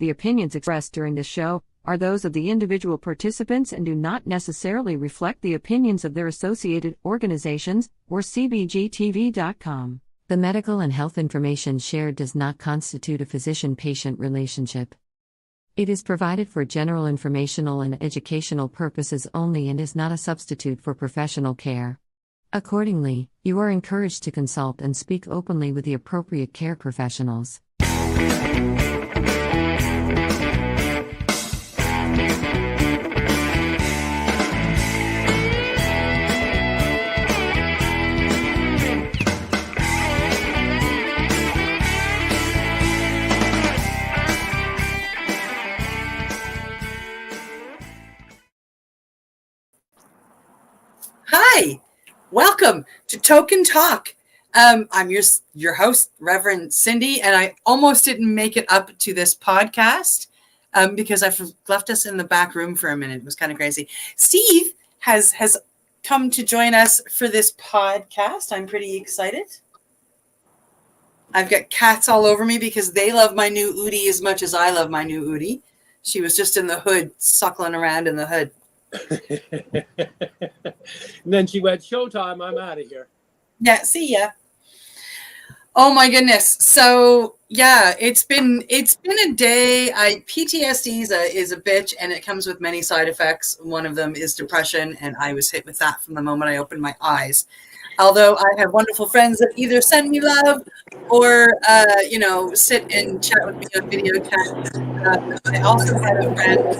The opinions expressed during this show are those of the individual participants and do not necessarily reflect the opinions of their associated organizations or CBGTV.com. The medical and health information shared does not constitute a physician-patient relationship. It is provided for general informational and educational purposes only and is not a substitute for professional care. Accordingly, you are encouraged to consult and speak openly with the appropriate care professionals. Hi, welcome to Tokin Talk. I'm your host, Reverend Cindy, and I almost didn't make it up to this podcast because I left us in the back room for a minute. It was kind of crazy. Steve has come to join us for this podcast. I'm pretty excited. I've got cats all over me because they love my new Udi as much as I love my new Udi. She was just in the hood, suckling around in the hood. And then she went, "Showtime, I'm out of here." Yeah, see ya. Oh my goodness. So yeah, it's been a day. PTSD is a bitch, and it comes with many side effects. One of them is depression, and I was hit with that from the moment I opened my eyes. Although I have wonderful friends that either send me love or sit and chat with me on video chat. I also had a friend.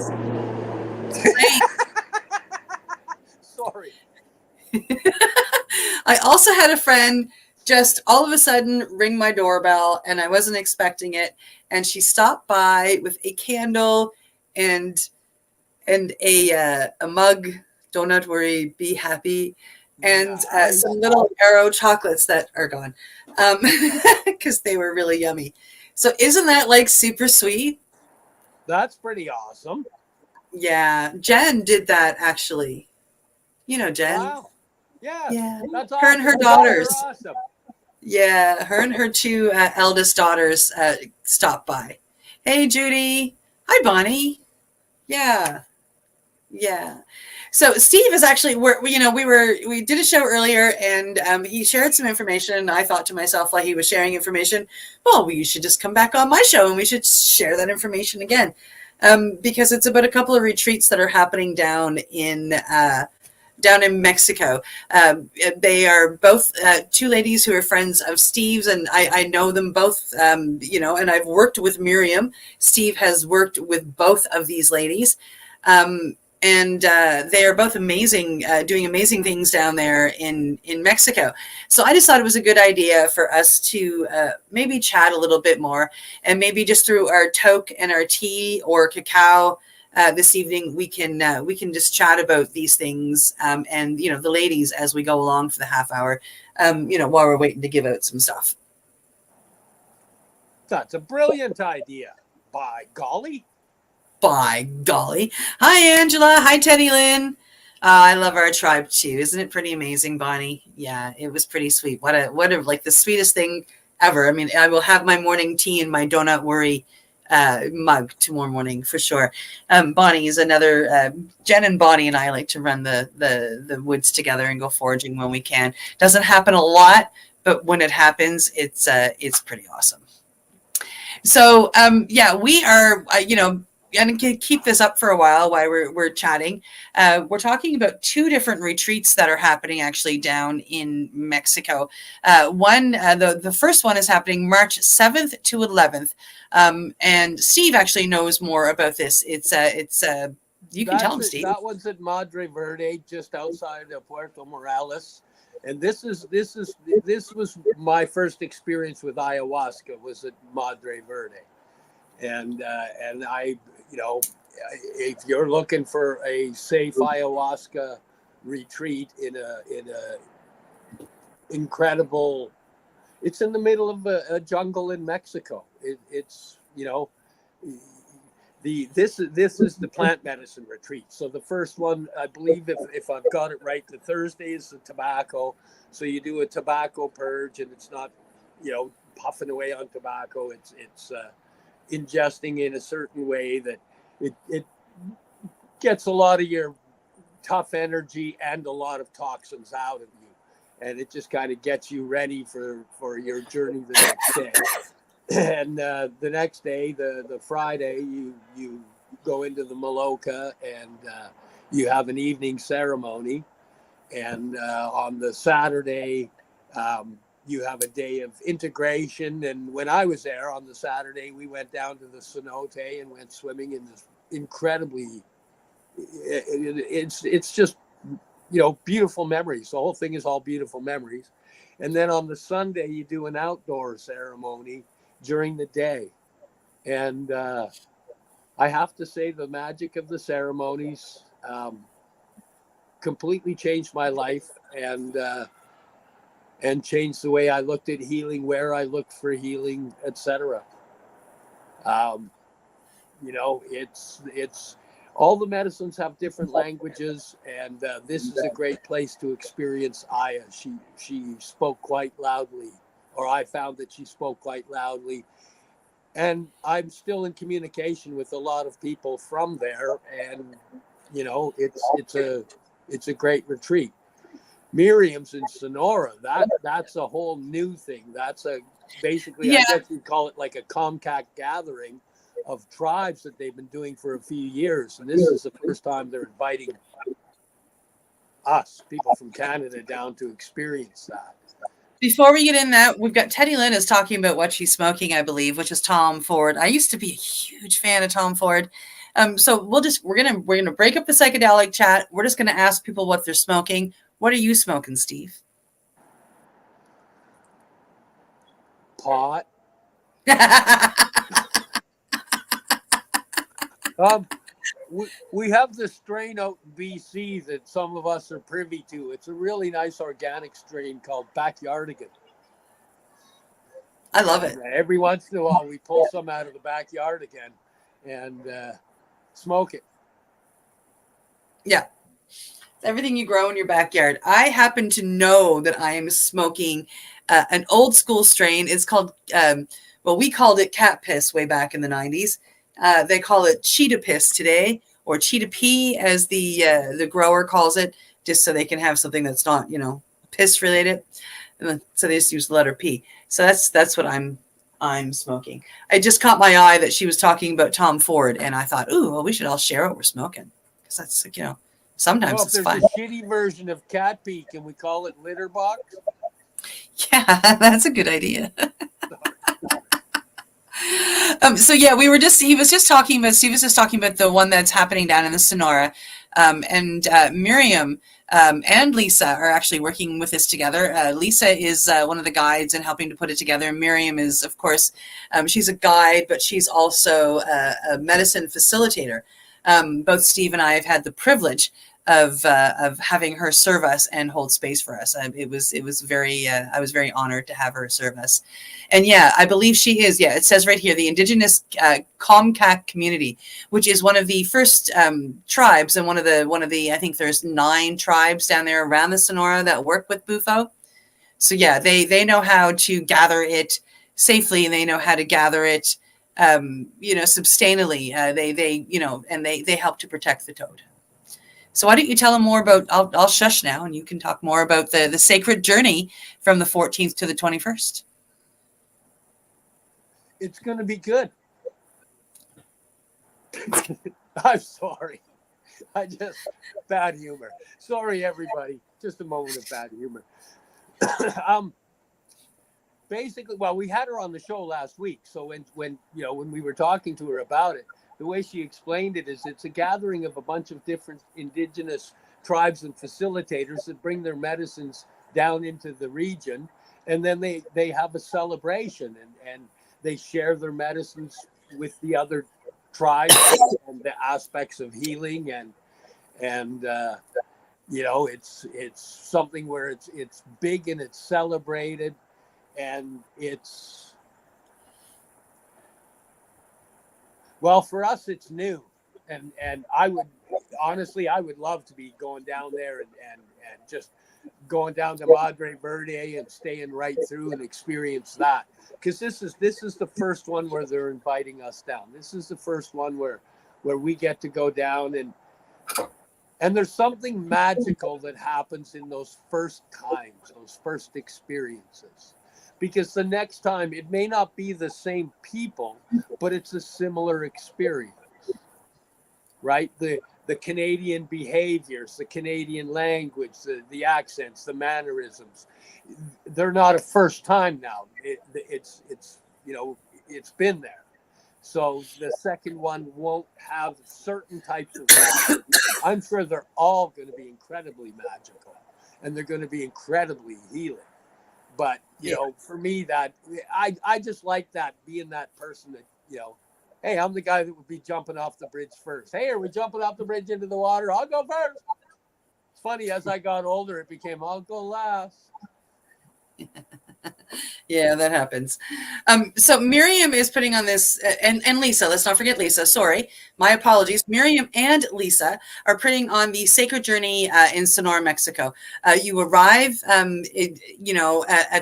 Sorry. I also had a friend just all of a sudden ring my doorbell, and I wasn't expecting it. And she stopped by with a candle and a mug. Do not worry, be happy, and some little Aero chocolates that are gone because they were really yummy. So isn't that like super sweet? That's pretty awesome. Yeah, Jen did that actually. You know Jen. Wow. Yeah. That's her awesome. and her daughters. Awesome. Yeah, her and her two eldest daughters stopped by. Hey, Judy. Hi, Bonnie. Yeah. So Steve is actually we did a show earlier, and he shared some information. And I thought to myself while he was sharing information, well, you should just come back on my show and we should share that information again, because it's about a couple of retreats that are happening down in Mexico. They are both two ladies who are friends of Steve's, and I know them both, and I've worked with Miriam. Steve has worked with both of these ladies, and they are both amazing, doing amazing things down there in Mexico. So I just thought it was a good idea for us to maybe chat a little bit more, and maybe just through our toke and our tea or cacao this evening, we can just chat about these things, and the ladies as we go along for the half hour, while we're waiting to give out some stuff. That's a brilliant idea. By golly. By golly. Hi, Angela. Hi, Teddy Lynn. I love our tribe too. Isn't it pretty amazing, Bonnie? Yeah, it was pretty sweet. What a like the sweetest thing ever. I mean, I will have my morning tea in my Do Not Worry mug tomorrow morning for sure. Bonnie is another. Jen and Bonnie and I like to run the woods together and go foraging when we can. Doesn't happen a lot, but when it happens, it's pretty awesome. So we are and can keep this up for a while we're chatting. We're talking about two different retreats that are happening actually down in Mexico. The first one is happening March 7th to 11th. And Steve actually knows more about this. You can tell him, Steve. That one's at Madre Verde, just outside of Puerto Morales. And this was my first experience with ayahuasca, was at Madre Verde. And I, if you're looking for a safe ayahuasca retreat in a incredible, it's in the middle of a jungle in Mexico. It's this is the plant medicine retreat. So the first one, I believe, if I've got it right, the Thursday is the tobacco. So you do a tobacco purge, and it's not, puffing away on tobacco. ingesting in a certain way that it gets a lot of your tough energy and a lot of toxins out of you. And it just kind of gets you ready for your journey the next day. And the next day, the Friday, you go into the Maloka and you have an evening ceremony. And on the Saturday, you have a day of integration. And when I was there on the Saturday, we went down to the cenote and went swimming in this incredibly, it's just, beautiful memories. The whole thing is all beautiful memories. And then on the Sunday, you do an outdoor ceremony during the day. And I have to say the magic of the ceremonies completely changed my life and changed the way I looked at healing, where I looked for healing, etc. It's all the medicines have different languages, and this is a great place to experience Aya. She spoke quite loudly, or I found that she spoke quite loudly. And I'm still in communication with a lot of people from there, and it's a great retreat. Miriam's in Sonora. That's a whole new thing. That's basically, Yeah. I guess you'd call it like a Comcast gathering of tribes that they've been doing for a few years. And this is the first time they're inviting us, people from Canada, down to experience that. Before we get in that, we've got Teddy Lynn is talking about what she's smoking, I believe, which is Tom Ford. I used to be a huge fan of Tom Ford. So we're gonna break up the psychedelic chat. We're just gonna ask people what they're smoking. What are you smoking, Steve? Pot. We have this strain out in BC that some of us are privy to. It's a really nice organic strain called Backyardigan. I love it. Every once in a while, we pull some out of the backyard again and smoke it. Yeah. Everything you grow in your backyard. I happen to know that I am smoking an old school strain. It's called, we called it cat piss way back in the 90s. They call it cheetah piss today, or cheetah pea as the grower calls it, just so they can have something that's not, piss related. And so they just use the letter P. So that's what I'm smoking. I just caught my eye that she was talking about Tom Ford, and I thought, ooh, well, we should all share what we're smoking, because that's sometimes it's there's fun. a shitty version of cat pee, can we call it litter box? Yeah, that's a good idea. Steve was just talking about the one that's happening down in the Sonora, and Miriam and Lisa are actually working with this together. Lisa is one of the guides and helping to put it together. Miriam is, of course, she's a guide, but she's also a medicine facilitator. Both Steve and I have had the privilege of having her serve us and hold space for us. It was very I was very honored to have her serve us. And yeah, I believe she is. Yeah, it says right here, the Indigenous Comcast community, which is one of the first tribes, and one of the I think there's 9 tribes down there around the Sonora that work with Bufo. So yeah, they know how to gather it safely, and they know how to gather it sustainably. They help to protect the toad. So why don't you tell them more about, I'll shush now, and you can talk more about the sacred journey from the 14th to the 21st. It's going to be good. I'm sorry. Bad humor. Sorry, everybody. Just a moment of bad humor. Basically, we had her on the show last week. So when we were talking to her about it, the way she explained it is it's a gathering of a bunch of different Indigenous tribes and facilitators that bring their medicines down into the region. And then they have a celebration and they share their medicines with the other tribes and the aspects of healing. And it's something where it's big and it's celebrated, and for us, it's new. And I would love to be going down there and just going down to Madre Verde and staying right through and experience that. Because this is the first one where they're inviting us down. This is the first one where we get to go down, and there's something magical that happens in those first times, those first experiences. Because the next time it may not be the same people, but it's a similar experience, right? The Canadian behaviors, the Canadian language, the accents, the mannerisms, they're not a first time now. It's it's been there. So the second one won't have certain types of magic. I'm sure they're all going to be incredibly magical, and they're going to be incredibly healing. But for me, that I just like that, being that person that hey, I'm the guy that would be jumping off the bridge first. Hey, are we jumping off the bridge into the water? I'll go first. It's funny, as I got older, it became I'll go last. Yeah, that happens. So Miriam is putting on this, and Lisa, let's not forget Lisa. Sorry, my apologies. Miriam and Lisa are putting on the Sacred Journey in Sonora, Mexico. You arrive, at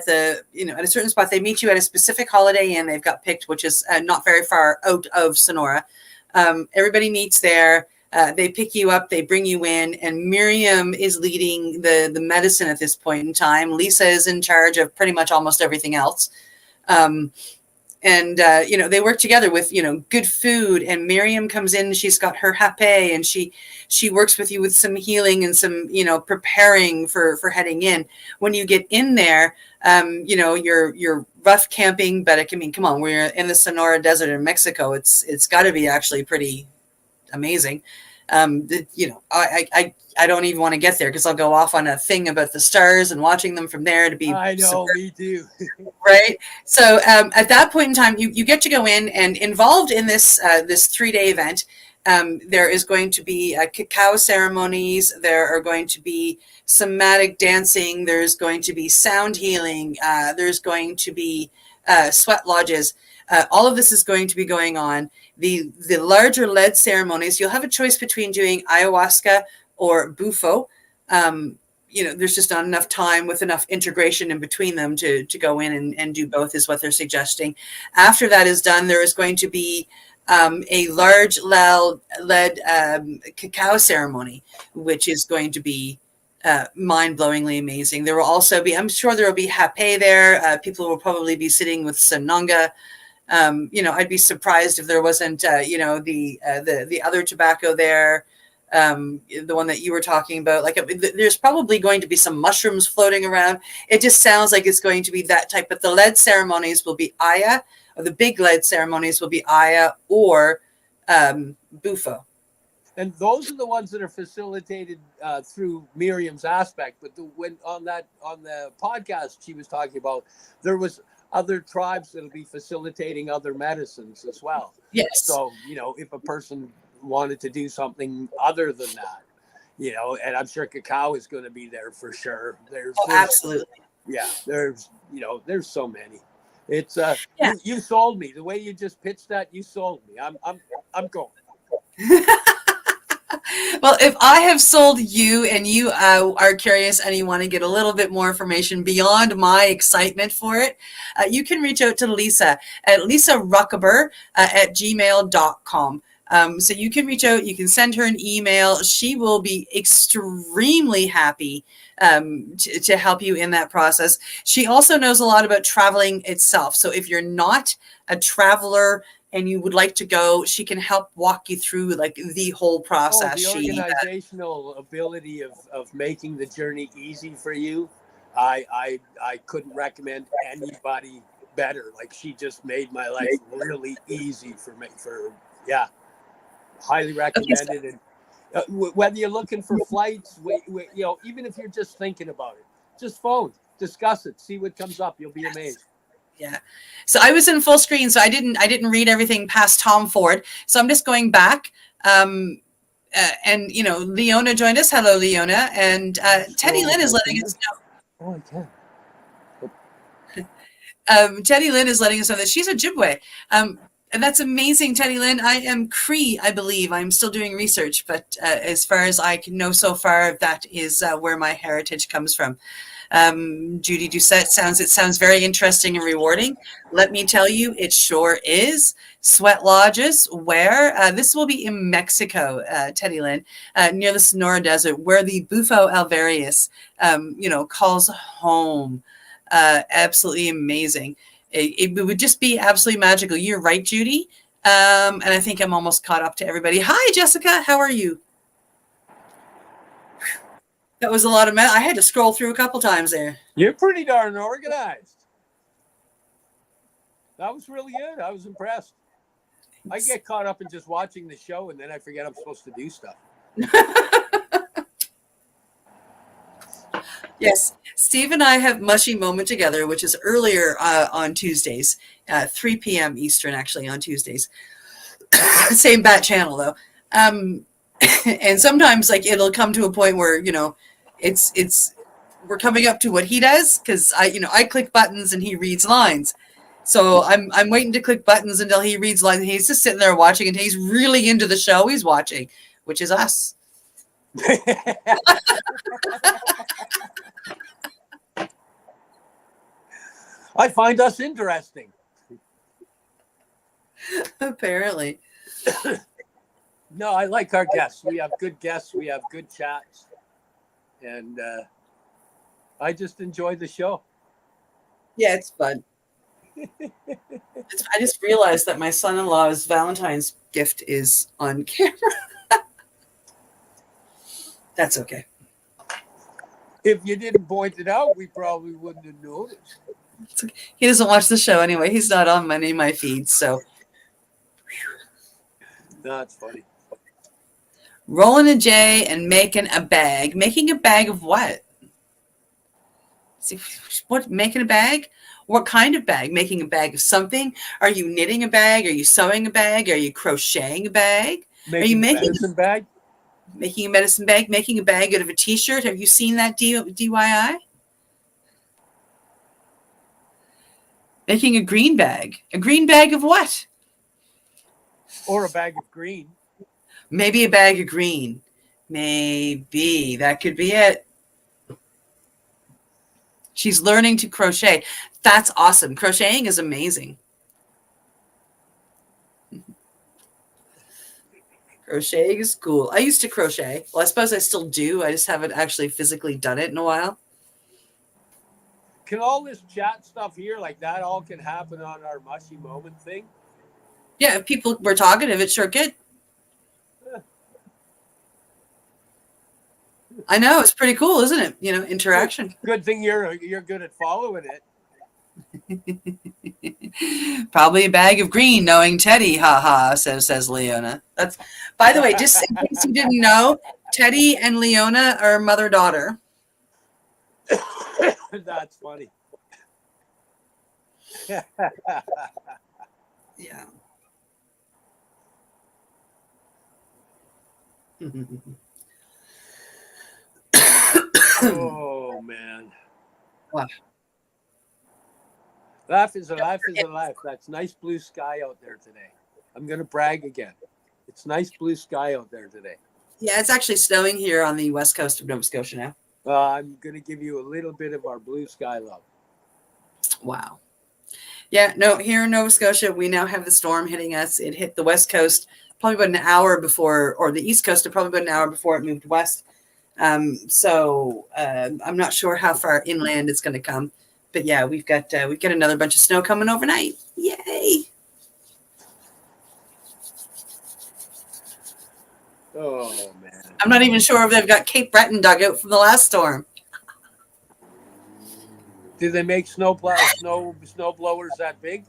the, at a certain spot. They meet you at a specific Holiday Inn they've got picked, which is not very far out of Sonora. Everybody meets there. They pick you up, they bring you in, and Miriam is leading the medicine at this point in time. Lisa is in charge of pretty much almost everything else. They work together with, good food, and Miriam comes in, she's got her hape, and she works with you with some healing and some, preparing for heading in. When you get in there, you're rough camping, but come on, we're in the Sonora Desert in Mexico. It's got to be actually pretty amazing. I don't even want to get there because I'll go off on a thing about the stars and watching them from there to be. I know, me too. Right. So at that point in time, you get to go in, and involved in this 3-day event. There is going to be cacao ceremonies. There are going to be somatic dancing. There's going to be sound healing. There's going to be sweat lodges. All of this is going to be going on. The larger lead ceremonies, you'll have a choice between doing ayahuasca or bufo. There's just not enough time with enough integration in between them to go in and do both, is what they're suggesting. After that is done, there is going to be a large lead cacao ceremony, which is going to be mind-blowingly amazing. There will also be, I'm sure there will be hape there. People will probably be sitting with sananga. I'd be surprised if there wasn't, the other tobacco there, the one that you were talking about. There's probably going to be some mushrooms floating around. It just sounds like it's going to be that type. But the lead ceremonies will be Aya, or the big lead ceremonies will be Aya or Bufo. And those are the ones that are facilitated through Miriam's aspect. But when on the podcast she was talking about, there was other tribes that'll be facilitating other medicines as well. Yes. So, if a person wanted to do something other than that, and I'm sure cacao is going to be there for sure. There's absolutely. Yeah. There's so many. It's you sold me. The way you just pitched that, you sold me. I'm going. Well, if I have sold you and you are curious and you want to get a little bit more information beyond my excitement for it, you can reach out to Lisa at lisarockaber@gmail.com. So you can reach out, you can send her an email. She will be extremely happy to help you in that process. She also knows a lot about traveling itself. So if you're not a traveler and you would like to go, she can help walk you through the whole process. The organizational ability of making the journey easy for you, I couldn't recommend anybody better. She just made my life really easy for me. Highly recommended. And whether you're looking for flights, even if you're just thinking about it, just phone, discuss it, see what comes up. You'll be amazed. Yeah. So I was in full screen, so I didn't read everything past Tom Ford. So I'm just going back. Leona joined us. Hello, Leona. And Teddy Lynn is letting us know. Oh, I can. Teddy Lynn is letting us know that she's Ojibwe. And that's amazing, Teddy Lynn. I am Cree, I believe. I'm still doing research, but as far as I can know so far, that is where my heritage comes from. Judy Doucette sounds very interesting and rewarding. Let me tell you, it sure is. Sweat lodges, where this will be in Mexico, Teddy Lynn, near the Sonora Desert, where the Bufo alvarius, calls home. Absolutely amazing. It would just be absolutely magical. You're right, Judy. And I think I'm almost caught up to everybody. Hi, Jessica. How are you? That was a lot of I had to scroll through a couple times there. You're pretty darn organized. That was really good. I was impressed. I get caught up in just watching the show, and then I forget I'm supposed to do stuff. Yes, Steve and I have Mushy Moment together, which is earlier on Tuesdays, 3 p.m. Eastern, actually, on Tuesdays. Same bat channel, though. And sometimes, like, it'll come to a point where, it's we're coming up to what he does, because I click buttons and he reads lines. So I'm waiting to click buttons until he reads lines. He's just sitting there watching, and he's really into the show he's watching, which is us. I find us interesting. Apparently. No, I like our guests. We have good guests. We have good chats. And I just enjoy the show. Yeah, it's fun. I just realized that my son-in-law's Valentine's gift is on camera. That's okay. If you didn't point it out, we probably wouldn't have noticed. Okay. He doesn't watch the show anyway. He's not on any of my feeds, so. That's funny. Rolling a J and making a bag. Making a bag of what? See, what? Making a bag? What kind of bag? Making a bag of something? Are you knitting a bag? Are you sewing a bag? Are you crocheting a bag? Are you making a medicine bag? Making a medicine bag? Making a bag out of a T-shirt? Have you seen that DIY? Making a green bag. A green bag of what? Or a bag of green. Maybe a bag of green. Maybe. That could be it. She's learning to crochet. That's awesome. Crocheting is amazing. Crocheting is cool. I used to crochet. Well, I suppose I still do. I just haven't actually physically done it in a while. Can all this chat stuff here, like that, all can happen on our Mushy Moment thing? Yeah, if people were talkative, it sure could. I know, it's pretty cool, isn't it? Interaction. Good thing you're good at following it. Probably a bag of green, knowing Teddy. Ha, says Leona. That's, by the way, just in case you didn't know, Teddy and Leona are mother-daughter. That's funny. Yeah. Oh man. Wow. Life is a life. That's nice blue sky out there today. I'm gonna brag again. It's nice blue sky out there today. Yeah, it's actually snowing here on the west coast of Nova Scotia now. I'm gonna give you a little bit of our blue sky love. Wow. Yeah, no, here in Nova Scotia, we now have the storm hitting us. It hit the west coast probably about an hour before, or the east coast, probably about an hour before it moved west. So I'm not sure how far inland it's going to come, but yeah, we've got another bunch of snow coming overnight. Yay! Oh man! I'm not even sure if they've got Cape Breton dug out from the last storm. Do they make snow blowers that big?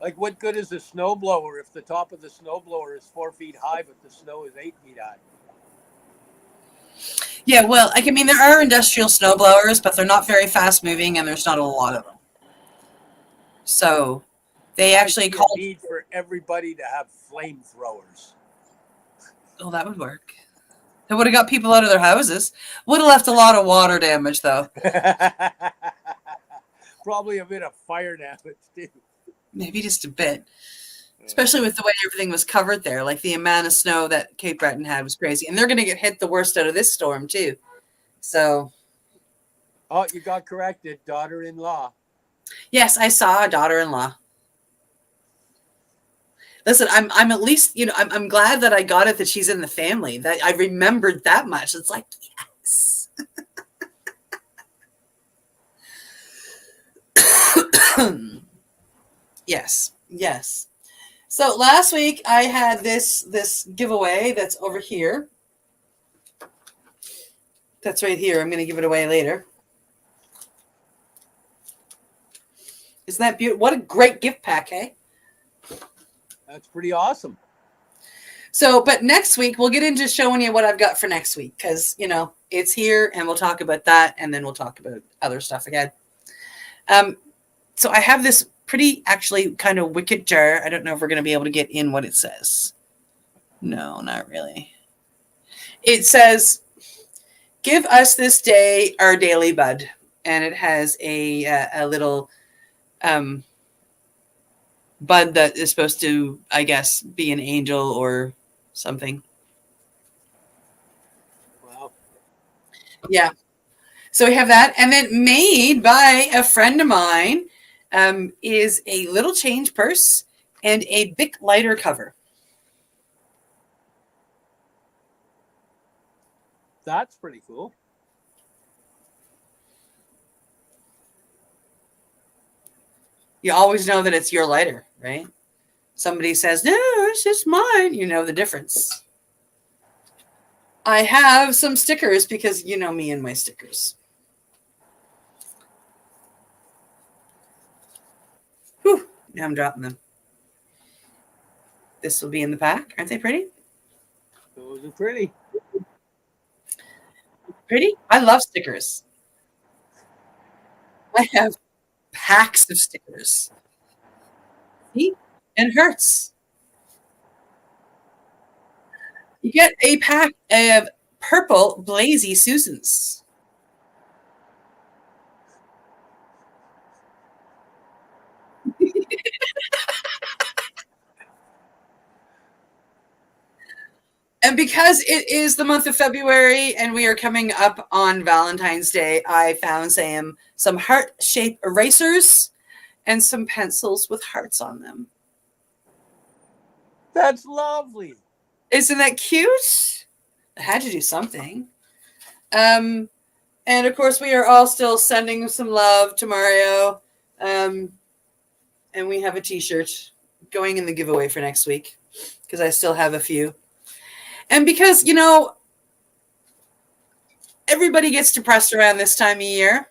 Like, what good is a snow blower if the top of the snow blower is 4 feet high, but the snow is 8 feet high? Yeah, well, there are industrial snow blowers, but they're not very fast moving, and there's not a lot of them. So they actually call need for everybody to have flamethrowers. Oh, that would work. It would have got people out of their houses. Would have left a lot of water damage, though. Probably a bit of fire damage, too. Maybe just a bit. Especially with the way everything was covered there. Like the amount of snow that Cape Breton had was crazy. And they're going to get hit the worst out of this storm, too. So. Oh, you got corrected. Daughter-in-law. Yes, I saw a daughter-in-law. Listen, I'm at least, I'm glad that I got it that she's in the family. That I remembered that much. It's like, yes. Yes. So last week I had this giveaway that's over here. That's right here. I'm going to give it away later. Isn't that beautiful? What a great gift pack, eh? That's pretty awesome. So, but next week we'll get into showing you what I've got for next week because, it's here and we'll talk about that and then we'll talk about other stuff again. So I have this pretty actually kind of wicked jar. I don't know if we're going to be able to get in what it says. No, not really. It says, give us this day our daily bud. And it has a little bud that is supposed to, I guess, be an angel or something. Wow. Yeah. So we have that. And then made by a friend of mine is a little change purse and a Bic lighter cover. That's pretty cool. You always know that it's your lighter, right? Somebody says, no, it's just mine. You know the difference. I have some stickers because you know me and my stickers. Whew, now I'm dropping them. This will be in the pack. Aren't they pretty? Those are pretty. Pretty? I love stickers. I have packs of stickers. See? And hurts. You get a pack of purple Blazy Susans. And because it is the month of February and we are coming up on Valentine's Day, I found some heart-shaped erasers and some pencils with hearts on them. That's lovely. Isn't that cute? I had to do something. And of course, we are all still sending some love to Mario. And we have a t-shirt going in the giveaway for next week because I still have a few. And because, everybody gets depressed around this time of year.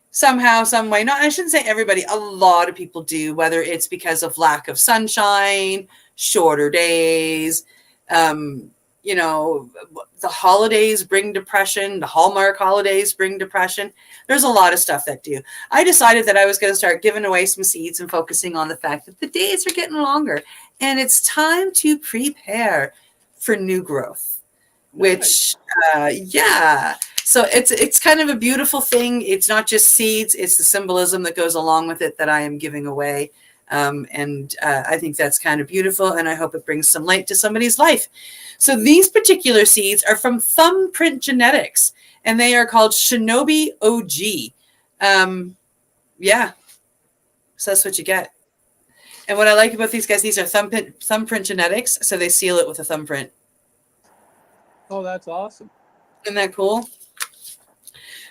Somehow, some way. No, I shouldn't say everybody. A lot of people do, whether it's because of lack of sunshine, shorter days, the holidays bring depression. The Hallmark holidays bring depression. There's a lot of stuff that do. I decided that I was going to start giving away some seeds and focusing on the fact that the days are getting longer and it's time to prepare for new growth, which, So it's kind of a beautiful thing. It's not just seeds. It's the symbolism that goes along with it that I am giving away. I think that's kind of beautiful, and I hope it brings some light to somebody's life. So these particular seeds are from Thumbprint Genetics, and they are called Shinobi OG. So that's what you get. And what I like about these guys, these are thumbprint genetics, so they seal it with a thumbprint. Oh, that's awesome. Isn't that cool?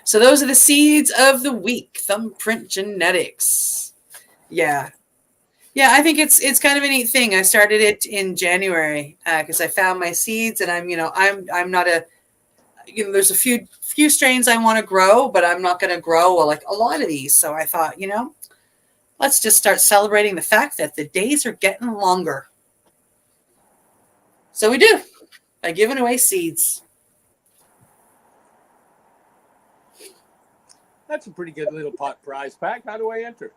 So those are the seeds of the week, Thumbprint Genetics. Yeah. Yeah, I think it's kind of a neat thing. I started it in January because I found my seeds, and I'm not there's a few strains I want to grow, but I'm not going to grow like a lot of these. So I thought, let's just start celebrating the fact that the days are getting longer. So we do by giving away seeds. That's a pretty good little pot prize pack. How do I enter?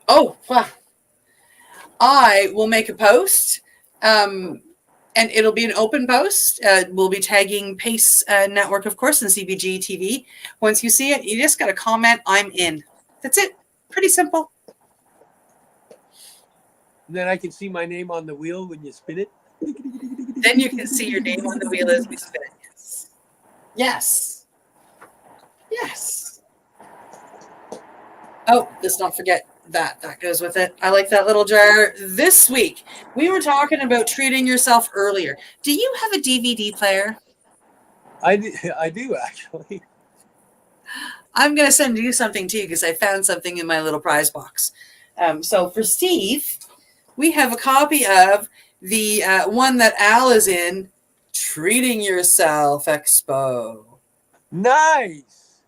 Oh, wow. I will make a post, and it'll be an open post. We'll be tagging Pace Network, of course, and CBG TV. Once you see it, you just got to comment, I'm in. That's it. Pretty simple. And then I can see my name on the wheel when you spin it. Then you can see your name on the wheel as we spin it. Yes. Yes. Oh, let's not forget that. That goes with it. I like that little jar. This week, we were talking about treating yourself earlier. Do you have a DVD player? I do actually. I'm going to send you something too because I found something in my little prize box. So for Steve, we have a copy of the one that Al is in, Treating Yourself Expo. Nice.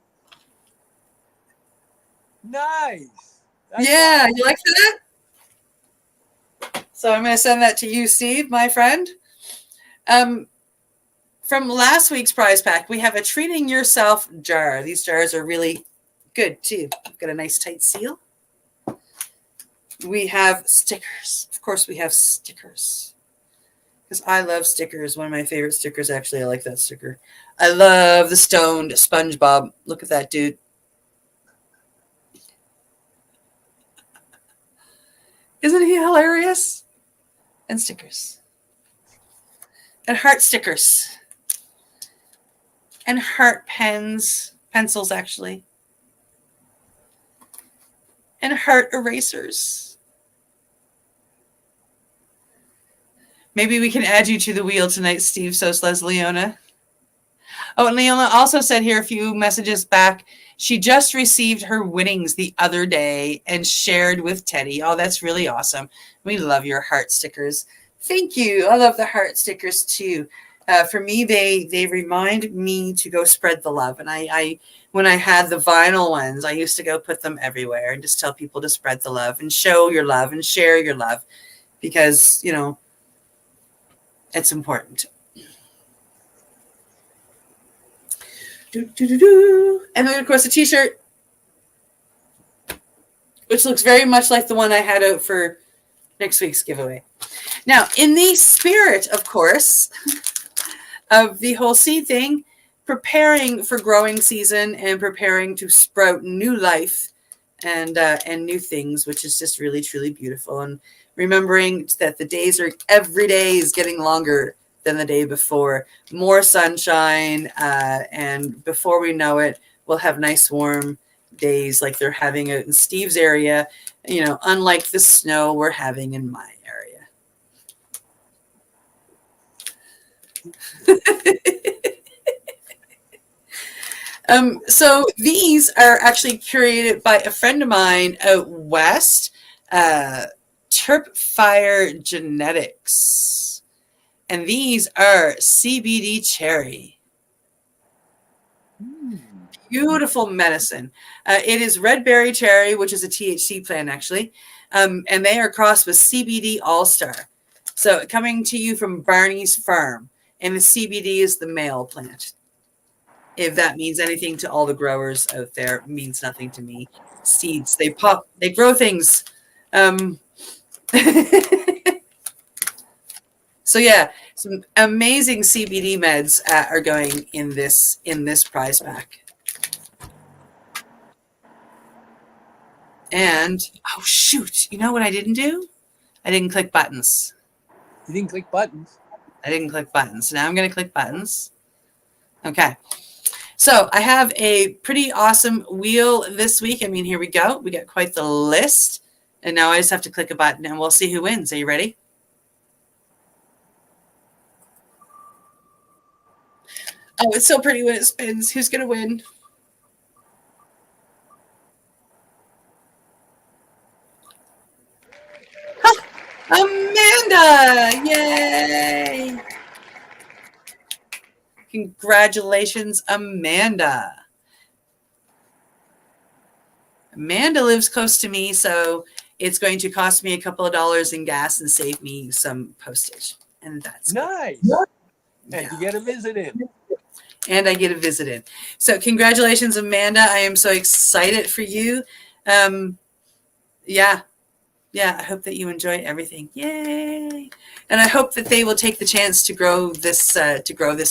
Nice. Yeah, you like that? So I'm going to send that to you, Steve, my friend. From last week's prize pack, we have a Treating Yourself jar. These jars are really good too. Got a nice tight seal. We have stickers. Of course, we have stickers. Because I love stickers. One of my favorite stickers, actually. I like that sticker. I love the stoned SpongeBob. Look at that dude. Isn't he hilarious? And stickers. And heart stickers. And heart pens. Pencils, actually. And heart erasers. Maybe we can add you to the wheel tonight, Steve. So says Leona. Oh, and Leona also said here a few messages back. She just received her winnings the other day and shared with Teddy. Oh, that's really awesome. We love your heart stickers. Thank you. I love the heart stickers too. For me, they remind me to go spread the love. And I when I had the vinyl ones, I used to go put them everywhere and just tell people to spread the love and show your love and share your love because, you know, it's important. And then, of course, a t-shirt, which looks very much like the one I had out for next week's giveaway. Now, in the spirit, of course, of the whole seed thing, preparing for growing season and preparing to sprout new life and new things, which is just really, truly beautiful. And remembering that the days are, every day is getting longer than the day before. More sunshine, and before we know it, we'll have nice warm days like they're having out in Steve's area, you know, unlike the snow we're having in my area. So these are actually curated by a friend of mine out west, Tripfire Genetics. And these are CBD cherry. Beautiful medicine. It is red berry cherry, which is a THC plant, actually. And they are crossed with CBD All-Star. So coming to you from Barney's Farm. And the CBD is the male plant. If that means anything to all the growers out there, it means nothing to me. Seeds, they pop, they grow things. So yeah, some amazing CBD meds are going in this prize pack. And oh shoot, you know what I didn't do? I didn't click buttons. You didn't click buttons? I didn't click buttons. Now I'm going to click buttons. Okay. So I have a pretty awesome wheel this week. I mean, here we go. We got quite the list. And now I just have to click a button and we'll see who wins. Are you ready? Oh, it's so pretty when it spins. Who's going to win? Amanda! Yay! Congratulations, Amanda. Amanda lives close to me, so it's going to cost me a couple of dollars in gas and save me some postage. And that's nice. Good. And yeah. You get a visit in. And I get a visit in. So congratulations, Amanda. I am so excited for you. Yeah, I hope that you enjoy everything. Yay! And I hope that they will take the chance to grow this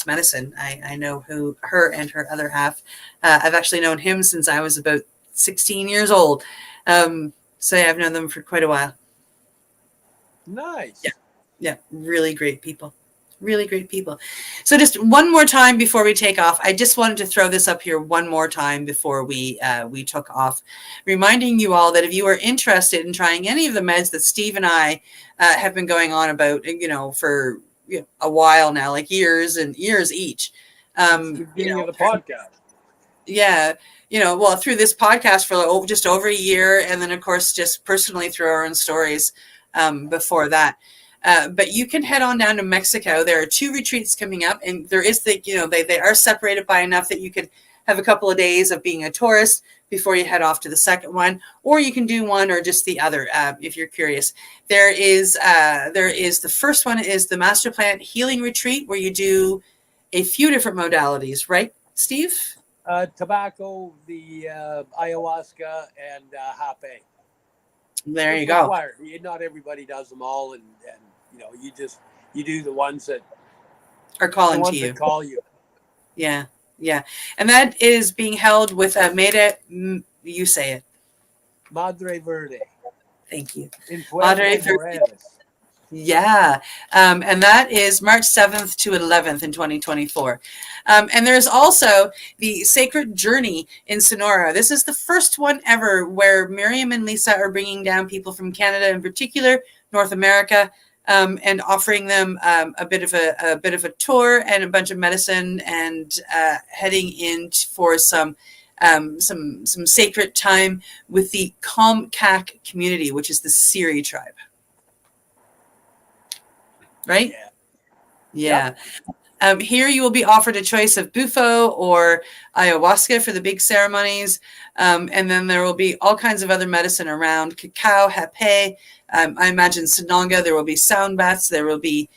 medicine. I know her and her other half. I've actually known him since I was about 16 years old. So yeah, I've known them for quite a while. Nice. Yeah, really great people. Really great people. So just one more time before we take off, I just wanted to throw this up here one more time before we took off, reminding you all that if you are interested in trying any of the meds that Steve and I have been going on about, for a while now, like years and years each. The beginning of the podcast. Yeah, well, through this podcast for just over a year, and then of course just personally through our own stories before that. But you can head on down to Mexico. There are 2 retreats coming up, and there is they are separated by enough that you could have a couple of days of being a tourist before you head off to the second one, or you can do one or just the other if you're curious. There is the first one is the Master Plant Healing Retreat, where you do a few different modalities, right, Steve? Tobacco, the ayahuasca, and hape. There you go. Required. Not everybody does them all, and you do the ones that are calling to you. That call you. Yeah, and that is being held with you say it. Madre Verde. Thank you. In Madre Verde. Yeah, and that is March 7th to 11th in 2024. And there's also the Sacred Journey in Sonora. This is the first one ever where Miriam and Lisa are bringing down people from Canada, in particular North America, and offering them a bit of a tour and a bunch of medicine, and heading in for some sacred time with the Comcac community, which is the Siri tribe. Right? Yeah. Here you will be offered a choice of bufo or ayahuasca for the big ceremonies. And then there will be all kinds of other medicine around: cacao, hape. I imagine sananga. There will be sound baths. There will be,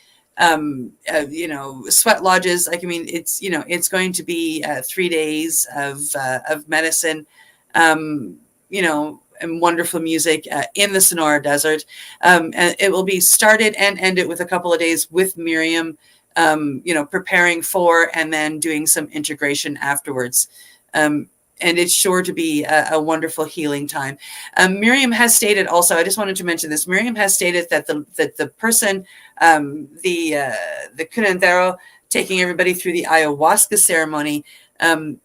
sweat lodges. It's going to be 3 days of medicine, and wonderful music in the Sonora Desert. And it will be started and ended with a couple of days with Miriam, preparing for and then doing some integration afterwards. And it's sure to be a wonderful healing time. Miriam has stated also, I just wanted to mention this, Miriam has stated that the person, the curandero taking everybody through the ayahuasca ceremony,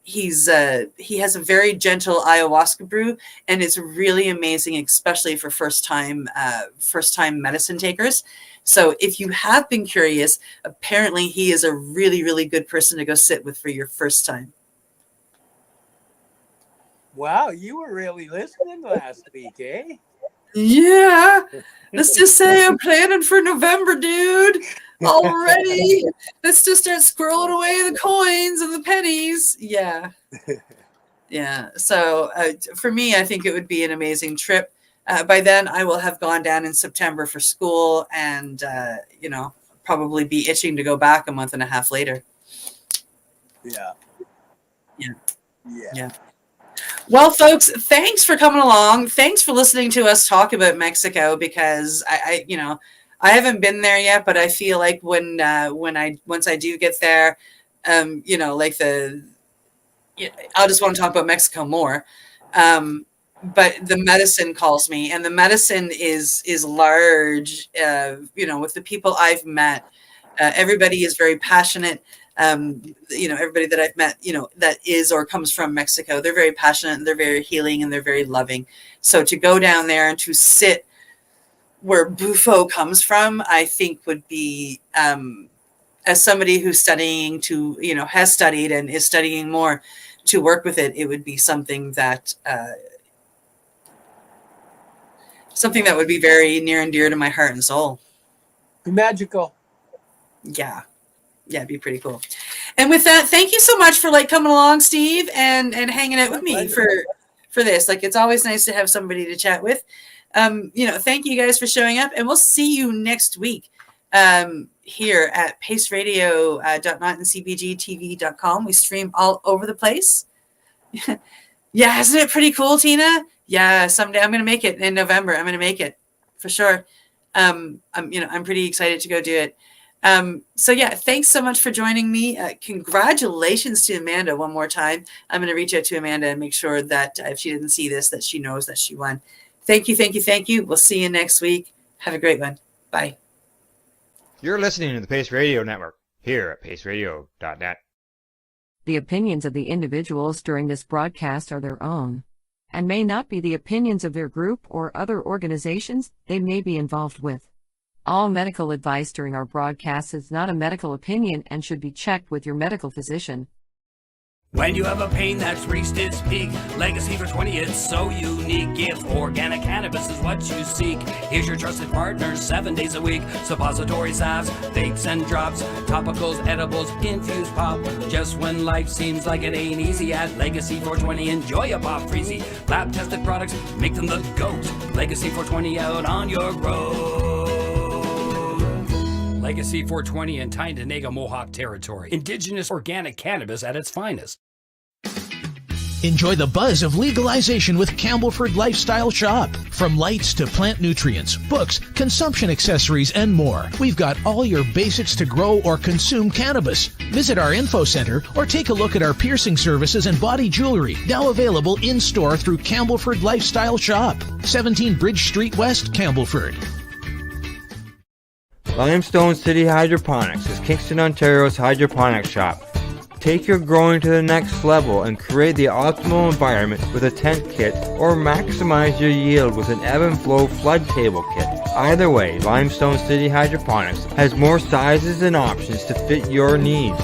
he has a very gentle ayahuasca brew, and it's really amazing, especially for first time medicine takers. So if you have been curious, apparently he is a really, really good person to go sit with for your first time. Wow, you were really listening last week, eh? Yeah. Let's just say I'm planning for November, dude. Already. Let's just start squirreling away the coins and the pennies. Yeah. Yeah. So for me, I think it would be an amazing trip. By then, I will have gone down in September for school, and, probably be itching to go back a month and a half later. Yeah. Well, folks, thanks for coming along. Thanks for listening to us talk about Mexico, because I haven't been there yet, but I feel like once I do get there, I'll just want to talk about Mexico more. But the medicine calls me, and the medicine is large. With the people I've met, everybody is very passionate. Everybody that I've met, that is or comes from Mexico, they're very passionate, and they're very healing, and they're very loving. So to go down there and to sit where bufo comes from, I think would be, as somebody who's studying has studied and is studying more to work with it, it would be something that would be very near and dear to my heart and soul. Magical. Yeah, it'd be pretty cool. And with that, thank you so much for coming along, Steve, and hanging out with me for this. It's always nice to have somebody to chat with. Thank you guys for showing up, and we'll see you next week here at paceradio.net and cbgtv.com. We stream all over the place. Yeah, isn't it pretty cool, Tina? Yeah, someday I'm going to make it in November. I'm going to make it for sure. I'm pretty excited to go do it. So yeah, thanks so much for joining me. Congratulations to Amanda one more time. I'm going to reach out to Amanda and make sure that if she didn't see this, that she knows that she won. Thank you. We'll see you next week. Have a great one. Bye. You're listening to the Pace Radio Network here at paceradio.net. The opinions of the individuals during this broadcast are their own, and may not be the opinions of their group or other organizations they may be involved with. All medical advice during our broadcast is not a medical opinion and should be checked with your medical physician. When you have a pain that's reached its peak, Legacy for 20, it's so unique. If organic cannabis is what you seek, here's your trusted partner 7 days a week. Suppository salves, vapes and drops, topicals, edibles, infused pop. Just when life seems like it ain't easy, at Legacy 420, enjoy a pop freezy. Lab tested products, make them the GOAT. Legacy 420 out on your road. Legacy 420 in Tyndonega Mohawk territory. Indigenous organic cannabis at its finest. Enjoy the buzz of legalization with Campbellford Lifestyle Shop. From lights to plant nutrients, books, consumption accessories, and more, we've got all your basics to grow or consume cannabis. Visit our info center or take a look at our piercing services and body jewelry, now available in-store through Campbellford Lifestyle Shop, 17 Bridge Street West, Campbellford. Limestone City Hydroponics is Kingston, Ontario's hydroponics shop. Take your growing to the next level and create the optimal environment with a tent kit, or maximize your yield with an ebb and flow flood table kit. Either way, Limestone City Hydroponics has more sizes and options to fit your needs.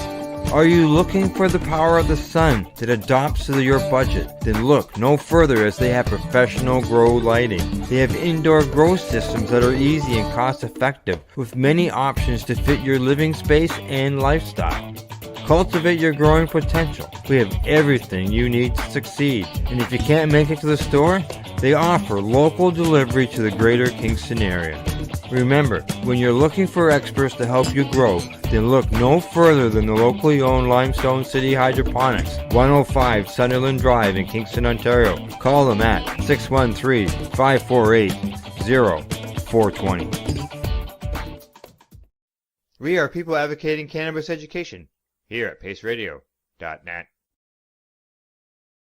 Are you looking for the power of the sun that adapts to your budget? Then look no further, as they have professional grow lighting. They have indoor grow systems that are easy and cost effective, with many options to fit your living space and lifestyle. Cultivate your growing potential. We have everything you need to succeed. And if you can't make it to the store, they offer local delivery to the greater Kingston area. Remember, when you're looking for experts to help you grow, then look no further than the locally owned Limestone City Hydroponics, 105 Sunderland Drive in Kingston, Ontario. Call them at 613-548-0420. We are people advocating cannabis education here at paceradio.net.